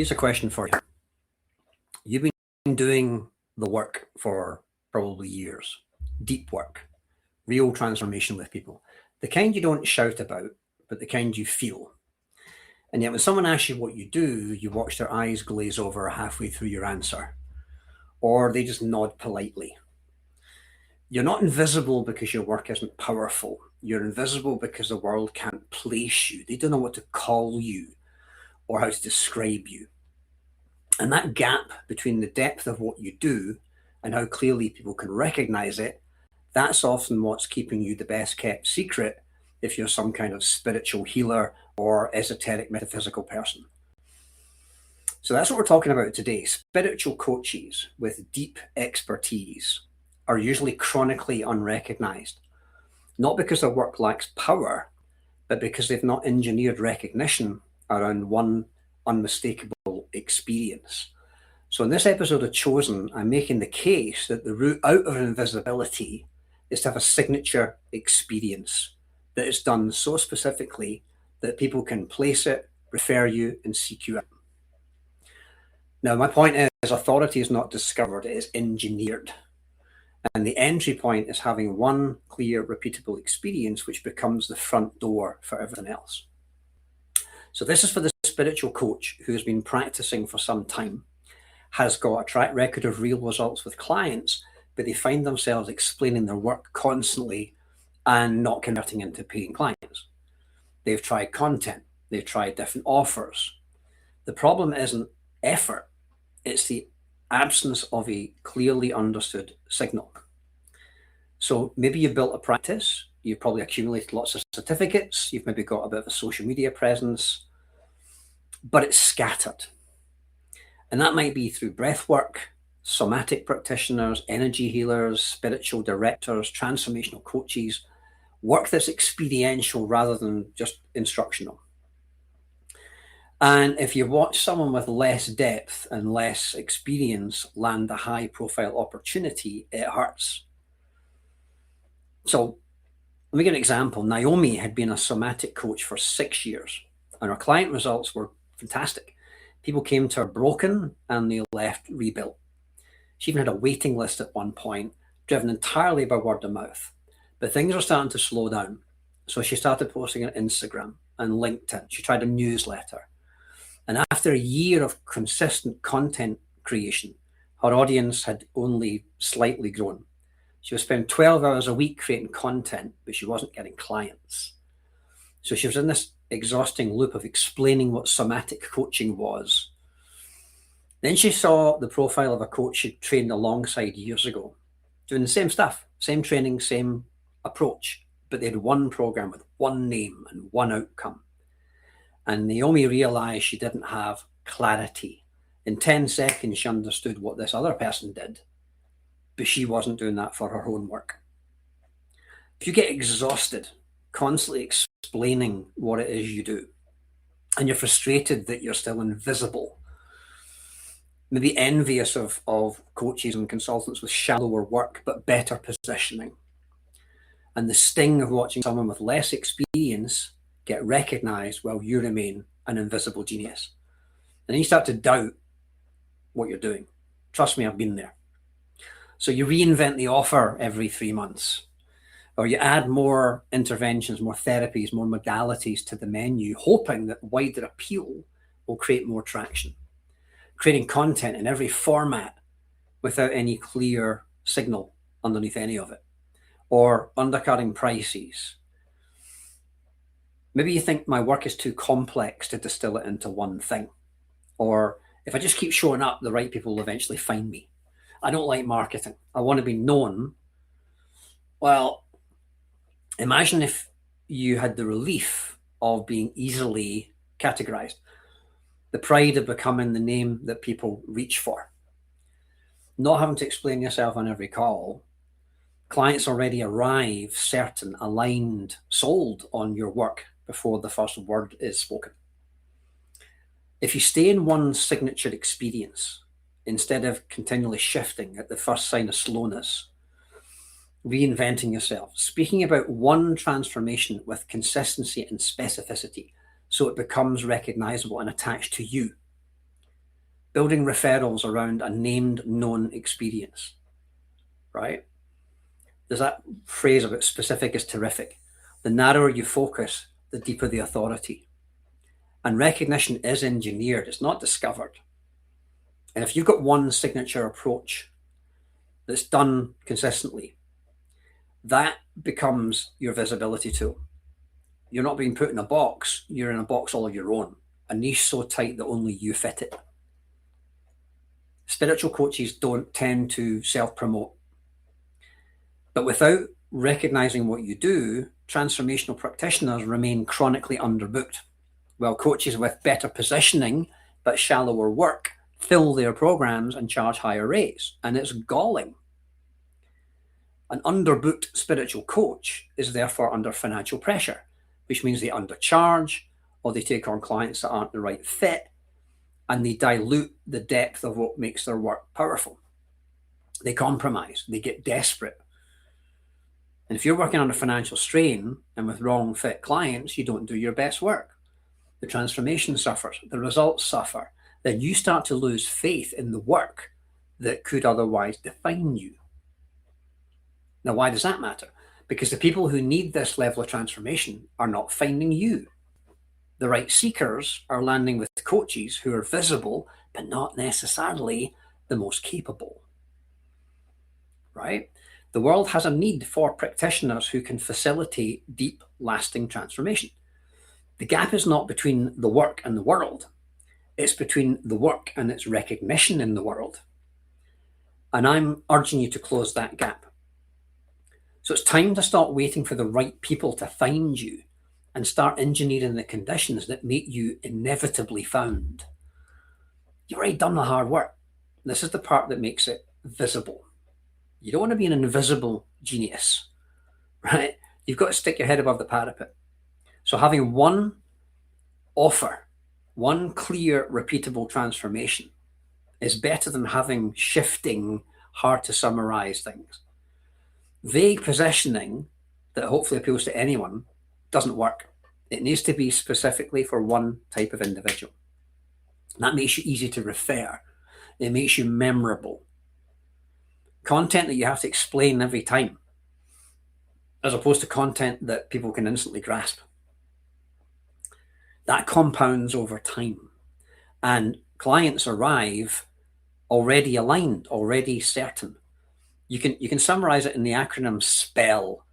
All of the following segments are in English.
Here's a question for you. You've been doing the work for probably years, deep work, real transformation with people, the kind you don't shout about, but the kind you feel. And yet when someone asks you what you do, you watch their eyes glaze over halfway through your answer, or they just nod politely. You're not invisible because your work isn't powerful. You're invisible because the world can't place you. They don't know what to call you or how to describe you. And that gap between the depth of what you do and how clearly people can recognize it, that's often what's keeping you the best kept secret if you're some kind of spiritual healer or esoteric metaphysical person. So that's what we're talking about today. Spiritual coaches with deep expertise are usually chronically unrecognized, not because their work lacks power, but because they've not engineered recognition around one unmistakable experience. So in this episode of Chosen, I'm making the case that the route out of invisibility is to have a signature experience that is done so specifically that people can place it, refer you, and seek you out. Now, my point is authority is not discovered, it is engineered. And the entry point is having one clear, repeatable experience, which becomes the front door for everything else. So this is for the spiritual coach who has been practicing for some time, has got a track record of real results with clients, but they find themselves explaining their work constantly and not converting into paying clients. They've tried content, they've tried different offers. The problem isn't effort, it's the absence of a clearly understood signal. So maybe you built a practice, you've probably accumulated lots of certificates, you've maybe got a bit of a social media presence, but it's scattered. And that might be through breath work, somatic practitioners, energy healers, spiritual directors, transformational coaches, work that's experiential rather than just instructional. And if you watch someone with less depth and less experience land a high profile opportunity, it hurts. So let me give an example. Naomi had been a somatic coach for 6 years and her client results were fantastic. People came to her broken and they left rebuilt. She even had a waiting list at one point, driven entirely by word of mouth. But things are starting to slow down. So she started posting on Instagram and LinkedIn. She tried a newsletter. And after a year of consistent content creation, her audience had only slightly grown. She was spending 12 hours a week creating content, but she wasn't getting clients. So she was in this exhausting loop of explaining what somatic coaching was. Then she saw the profile of a coach she'd trained alongside years ago, doing the same stuff, same training, same approach, but they had one program with one name and one outcome. And Naomi realized she didn't have clarity. In 10 seconds, she understood what this other person did, but she wasn't doing that for her own work. If you get exhausted, constantly explaining what it is you do, and you're frustrated that you're still invisible, maybe envious of coaches and consultants with shallower work, but better positioning, and the sting of watching someone with less experience get recognized while you remain an invisible genius. And then you start to doubt what you're doing. Trust me, I've been there. So you reinvent the offer every 3 months, or you add more interventions, more therapies, more modalities to the menu, hoping that wider appeal will create more traction. Creating content in every format without any clear signal underneath any of it, or undercutting prices. Maybe you think my work is too complex to distill it into one thing. Or if I just keep showing up, the right people will eventually find me. I don't like marketing. I want to be known. Well, imagine if you had the relief of being easily categorized, the pride of becoming the name that people reach for, not having to explain yourself on every call. Clients already arrive certain, aligned, sold on your work before the first word is spoken. If you stay in one signature experience, instead of continually shifting at the first sign of slowness, reinventing yourself, speaking about one transformation with consistency and specificity so it becomes recognizable and attached to you, building referrals around a named known experience, right? There's that phrase about specific is terrific. The narrower you focus, the deeper the authority. And recognition is engineered, it's not discovered. And if you've got one signature approach that's done consistently, that becomes your visibility tool. You're not being put in a box, you're in a box all of your own, a niche so tight that only you fit it. Spiritual coaches don't tend to self-promote. But without recognizing what you do, transformational practitioners remain chronically underbooked, while coaches with better positioning but shallower work fill their programs and charge higher rates. And it's galling. An underbooked spiritual coach is therefore under financial pressure, which means they undercharge or they take on clients that aren't the right fit, and they dilute the depth of what makes their work powerful. They compromise, they get desperate. And if you're working under financial strain and with wrong fit clients, you don't do your best work. The transformation suffers, the results suffer. Then you start to lose faith in the work that could otherwise define you. Now, why does that matter? Because the people who need this level of transformation are not finding you. The right seekers are landing with coaches who are visible, but not necessarily the most capable, right? The world has a need for practitioners who can facilitate deep, lasting transformation. The gap is not between the work and the world. It's between the work and its recognition in the world. And I'm urging you to close that gap. So it's time to stop waiting for the right people to find you and start engineering the conditions that make you inevitably found. You've already done the hard work. This is the part that makes it visible. You don't want to be an invisible genius, right? You've got to stick your head above the parapet. So having one offer, one clear, repeatable transformation is better than having shifting, hard to summarize things. Vague positioning that hopefully appeals to anyone doesn't work. It needs to be specifically for one type of individual. That makes you easy to refer. It makes you memorable. Content that you have to explain every time, as opposed to content that people can instantly grasp. That compounds over time. And clients arrive already aligned, already certain. You can summarize it in the acronym SPELL: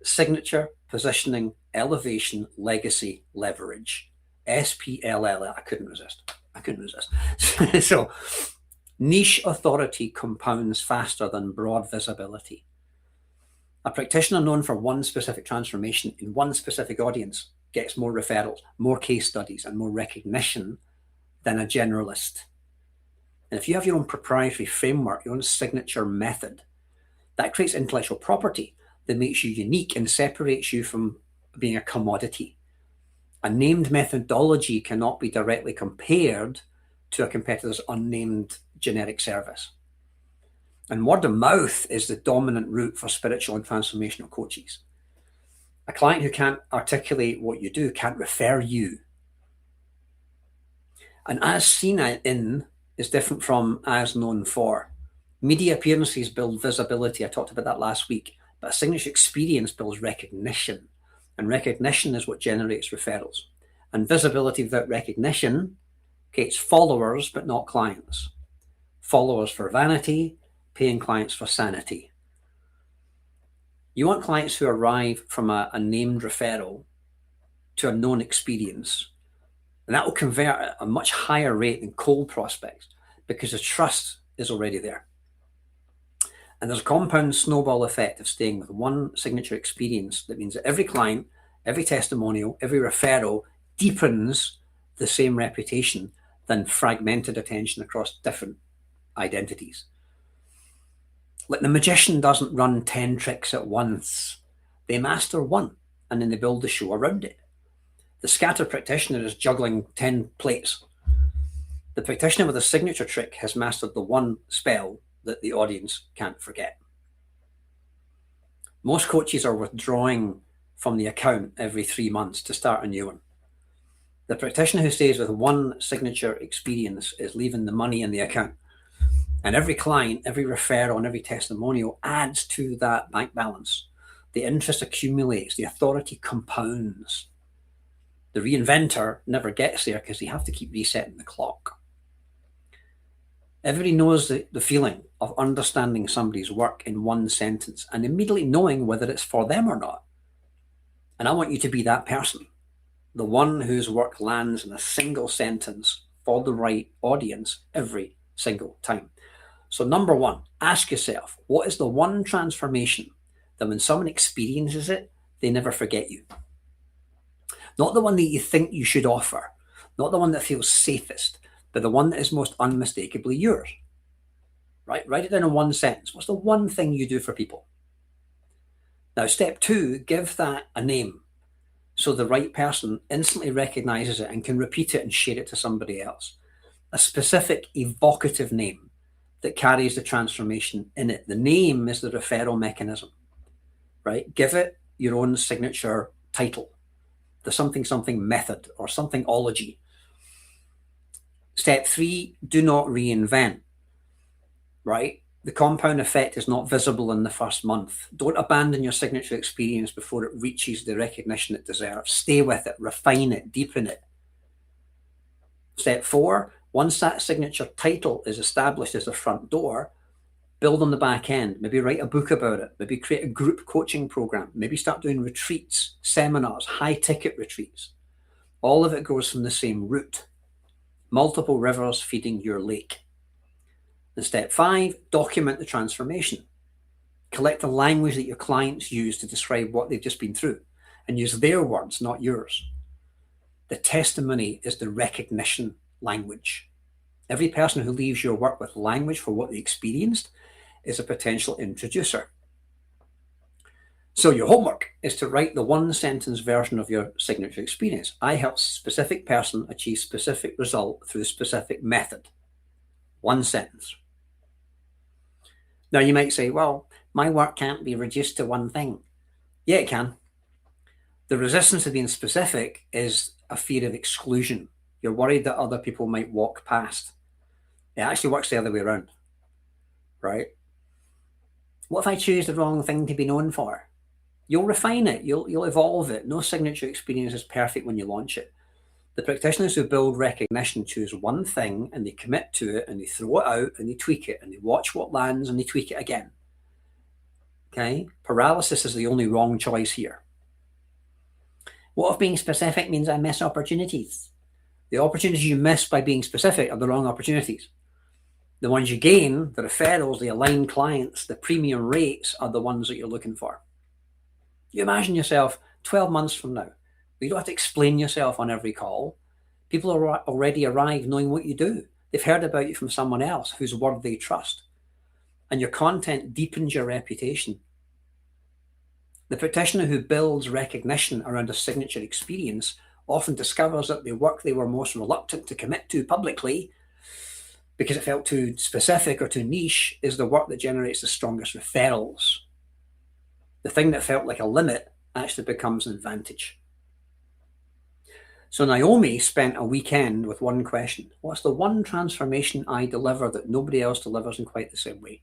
signature, positioning, elevation, legacy, leverage. SPLL. I couldn't resist. So niche authority compounds faster than broad visibility. A practitioner known for one specific transformation in one specific audience gets more referrals, more case studies, and more recognition than a generalist. And if you have your own proprietary framework, your own signature method, that creates intellectual property that makes you unique and separates you from being a commodity. A named methodology cannot be directly compared to a competitor's unnamed generic service. And word of mouth is the dominant route for spiritual and transformational coaches. A client who can't articulate what you do can't refer you. And as seen in is different from as known for. Media appearances build visibility. I talked about that last week. But a signature experience builds recognition. And recognition is what generates referrals. And visibility without recognition creates followers, but not clients. Followers for vanity, paying clients for sanity. You want clients who arrive from a named referral to a known experience. And that will convert at a much higher rate than cold prospects because the trust is already there. And there's a compound snowball effect of staying with one signature experience that means that every client, every testimonial, every referral deepens the same reputation than fragmented attention across different identities. Like the magician doesn't run 10 tricks at once. They master one and then they build the show around it. The scattered practitioner is juggling 10 plates. The practitioner with a signature trick has mastered the one spell that the audience can't forget. Most coaches are withdrawing from the account every 3 months to start a new one. The practitioner who stays with one signature experience is leaving the money in the account. And every client, every referral, and every testimonial adds to that bank balance. The interest accumulates, the authority compounds. The reinventor never gets there because they have to keep resetting the clock. Everybody knows the feeling of understanding somebody's work in one sentence and immediately knowing whether it's for them or not. And I want you to be that person, the one whose work lands in a single sentence for the right audience every single time. So number one, ask yourself, what is the one transformation that when someone experiences it, they never forget you? Not the one that you think you should offer, not the one that feels safest, but the one that is most unmistakably yours. Right? Write it down in one sentence. What's the one thing you do for people? Now, step two, give that a name so the right person instantly recognizes it and can repeat it and share it to somebody else. A specific evocative name that carries the transformation in it. The name is the referral mechanism, right? Give it your own signature title, the something something method or somethingology. Step three, do not reinvent, right? The compound effect is not visible in the first month. Don't abandon your signature experience before it reaches the recognition it deserves. Stay with it, refine it, deepen it. Step four, once that signature title is established as the front door, build on the back end. Maybe write a book about it. Maybe create a group coaching program. Maybe start doing retreats, seminars, high ticket retreats. All of it grows from the same root. Multiple rivers feeding your lake. And step five, document the transformation. Collect the language that your clients use to describe what they've just been through and use their words, not yours. The testimony is the recognition language. Every person who leaves your work with language for what they experienced is a potential introducer. So your homework is to write the one sentence version of your signature experience. I help specific person achieve specific result through specific method. One sentence. Now you might say, well, my work can't be reduced to one thing. Yeah, it can. The resistance to being specific is a fear of exclusion. You're worried that other people might walk past. It actually works the other way around, right? What if I choose the wrong thing to be known for? You'll refine it. You'll evolve it. No signature experience is perfect when you launch it. The practitioners who build recognition choose one thing and they commit to it and they throw it out and they tweak it and they watch what lands and they tweak it again. Okay? Paralysis is the only wrong choice here. What if being specific means I miss opportunities? The opportunities you miss by being specific are the wrong opportunities. The ones you gain, the referrals, the aligned clients, the premium rates are the ones that you're looking for. You imagine yourself 12 months from now. You don't have to explain yourself on every call. People are already arrived knowing what you do. They've heard about you from someone else whose word they trust. And your content deepens your reputation. The practitioner who builds recognition around a signature experience often discovers that the work they were most reluctant to commit to publicly because it felt too specific or too niche is the work that generates the strongest referrals. The thing that felt like a limit actually becomes an advantage. So Naomi spent a weekend with one question. What's the one transformation I deliver that nobody else delivers in quite the same way?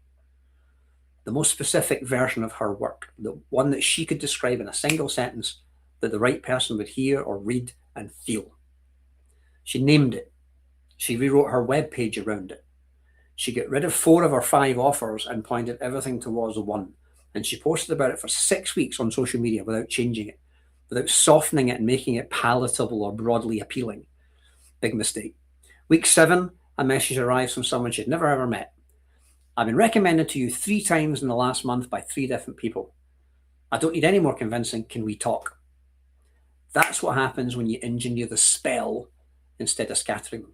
The most specific version of her work, the one that she could describe in a single sentence that the right person would hear or read and feel. She named it. She rewrote her web page around it. She got rid of 4 of her 5 offers and pointed everything towards one. And she posted about it for 6 weeks on social media without changing it, without softening it and making it palatable or broadly appealing. Big mistake. Week 7, a message arrives from someone she'd never ever met. I've been recommended to you 3 times in the last month by 3 different people. I don't need any more convincing. Can we talk? That's what happens when you engineer the spell instead of scattering them.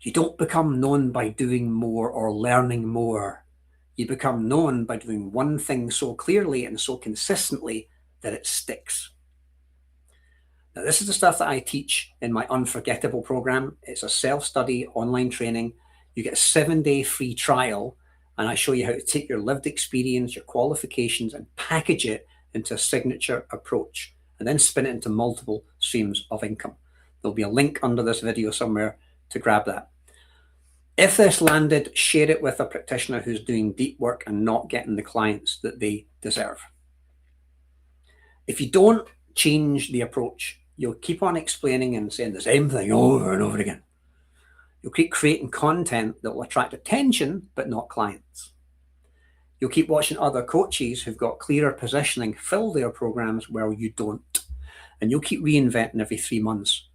You don't become known by doing more or learning more. You become known by doing one thing so clearly and so consistently that it sticks. Now, this is the stuff that I teach in my Unforgettable program. It's a self-study online training. You get a 7-day free trial, and I show you how to take your lived experience, your qualifications, and package it into a signature approach, and then spin it into multiple streams of income. There'll be a link under this video somewhere to grab that. If this landed, share it with a practitioner who's doing deep work and not getting the clients that they deserve. If you don't change the approach, you'll keep on explaining and saying the same thing over and over again. You'll keep creating content that will attract attention, but not clients. You'll keep watching other coaches who've got clearer positioning fill their programs where you don't. And you'll keep reinventing every 3 months.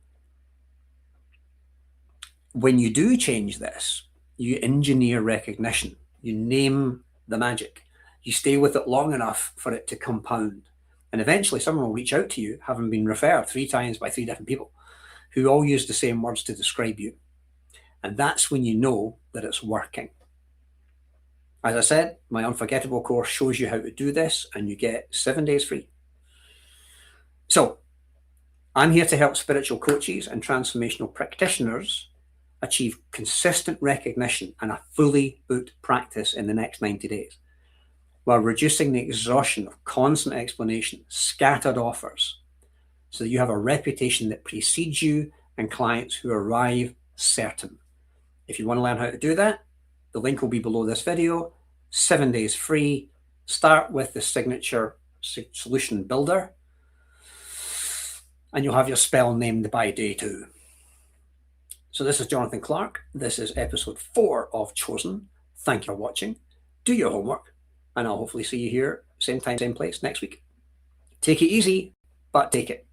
When you do change this, you engineer recognition. You name the magic. You stay with it long enough for it to compound. And eventually someone will reach out to you, having been referred 3 times by 3 different people who all use the same words to describe you. And that's when you know that it's working. As I said, my Unforgettable course shows you how to do this, and you get 7 days free. So I'm here to help spiritual coaches and transformational practitioners achieve consistent recognition and a fully booked practice in the next 90 days, while reducing the exhaustion of constant explanation, scattered offers, so that you have a reputation that precedes you and clients who arrive certain. If you want to learn how to do that, the link will be below this video. 7 days free. Start with the signature solution builder, and you'll have your spell named by day 2. So this is Jonathan Clark. This is episode 4 of Chosen. Thank you for watching. Do your homework, and I'll hopefully see you here, same time, same place next week. Take it easy, but take it.